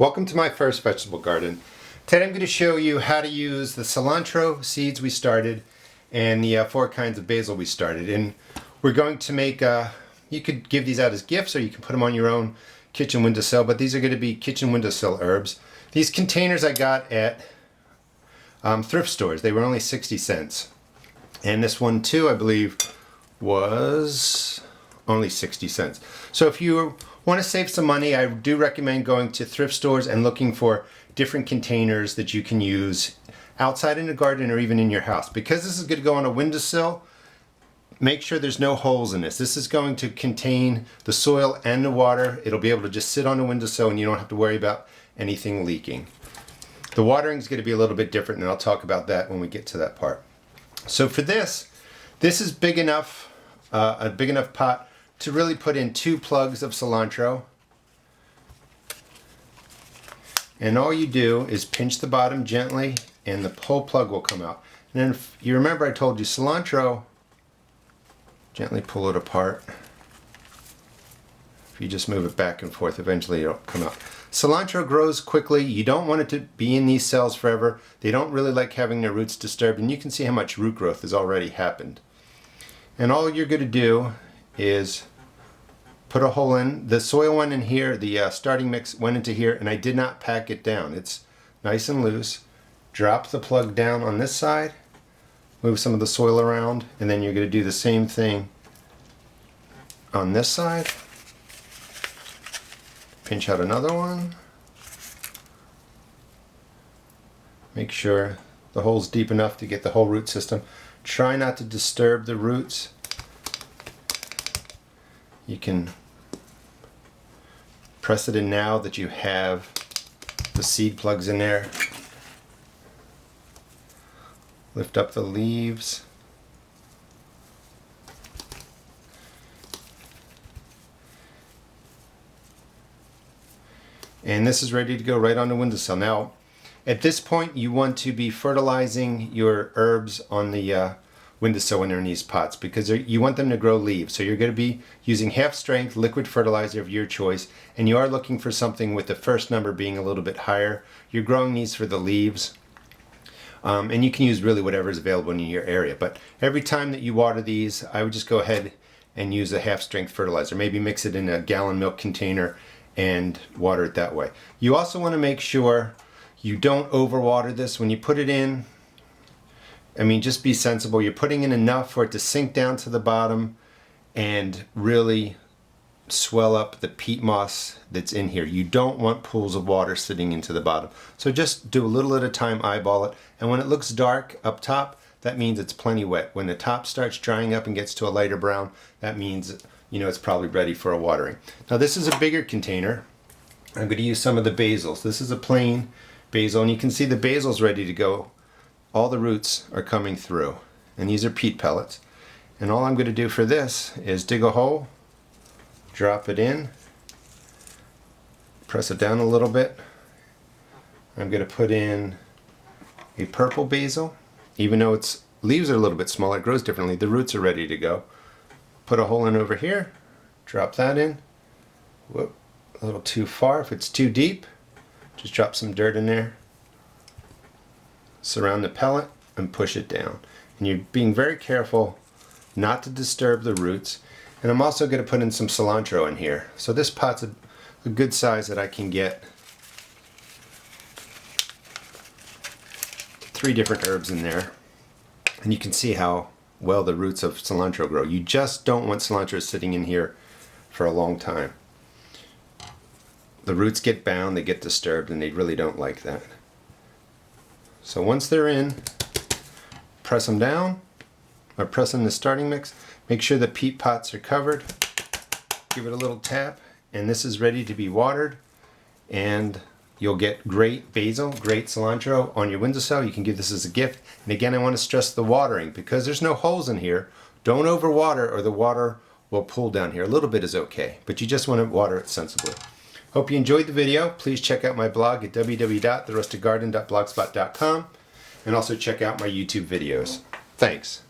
Welcome to my first vegetable garden. Today I'm going to show you how to use the cilantro seeds we started and the 4 kinds of basil we started. And we're going to make, you could give these out as gifts or you can put them on your own kitchen windowsill, but these are going to be kitchen windowsill herbs. These containers I got at thrift stores. They were only 60 cents. And this one too, I believe, was only 60 cents. So if you want to save some money, I do recommend going to thrift stores and looking for different containers that you can use outside in the garden or even in your house. Because this is going to go on a windowsill, make sure there's no holes in this. This is going to contain the soil and the water. It'll be able to just sit on the windowsill and you don't have to worry about anything leaking. The watering is going to be a little bit different, and I'll talk about that when we get to that part. So for this is big enough, a big enough pot to really put in 2 plugs of cilantro. And all you do is pinch the bottom gently and the whole plug will come out. And then if you remember, I told you cilantro, gently pull it apart. If you just move it back and forth, eventually it'll come out. Cilantro grows quickly. You don't want it to be in these cells forever. They don't really like having their roots disturbed, and you can see how much root growth has already happened. And all you're going to do is put a hole in. The soil went in here, the starting mix went into here, and I did not pack it down. It's nice and loose. Drop the plug down on this side, move some of the soil around, and then you're going to do the same thing on this side. Pinch out another one. Make sure the hole's deep enough to get the whole root system. Try not to disturb the roots. You can press it in now that you have the seed plugs in there. Lift up the leaves. And this is ready to go right on the windowsill. Now, at this point, you want to be fertilizing your herbs on the windowsill when they're in these pots, because you want them to grow leaves. So you're going to be using half-strength liquid fertilizer of your choice, and you are looking for something with the first number being a little bit higher. You're growing these for the leaves, and you can use really whatever is available in your area. But every time that you water these, I would just go ahead and use a half-strength fertilizer. Maybe mix it in a gallon milk container and water it that way. You also want to make sure you don't overwater this when you put it in. I mean, just be sensible. You're putting in enough for it to sink down to the bottom and really swell up the peat moss that's in here. You don't want pools of water sitting into the bottom. So just do a little at a time, eyeball it. And when it looks dark up top, that means it's plenty wet. When the top starts drying up and gets to a lighter brown, that means it's probably ready for a watering. Now this is a bigger container. I'm going to use some of the basils. This is a plain basil, and you can see the basil's ready to go. All the roots are coming through, and these are peat pellets. And all I'm going to do for this is dig a hole, drop it in, press it down a little bit. I'm going to put in a purple basil. Even though its leaves are a little bit smaller, it grows differently, the roots are ready to go. Put a hole in over here, drop that in. Whoop, a little too far. If it's too deep, just drop some dirt in there. Surround the pellet and push it down. And you're being very careful not to disturb the roots. And I'm also going to put in some cilantro in here. So this pot's a good size that I can get 3 different herbs in there. And you can see how well the roots of cilantro grow. You just don't want cilantro sitting in here for a long time. The roots get bound, they get disturbed, and they really don't like that. So once they're in, press them down, or press in the starting mix. Make sure the peat pots are covered. Give it a little tap, and this is ready to be watered. And you'll get great basil, great cilantro on your windowsill. You can give this as a gift. And again, I want to stress the watering. Because there's no holes in here, don't overwater or the water will pool down here. A little bit is okay, but you just want to water it sensibly. Hope you enjoyed the video. Please check out my blog at www.therustedgarden.blogspot.com and also check out my YouTube videos. Thanks.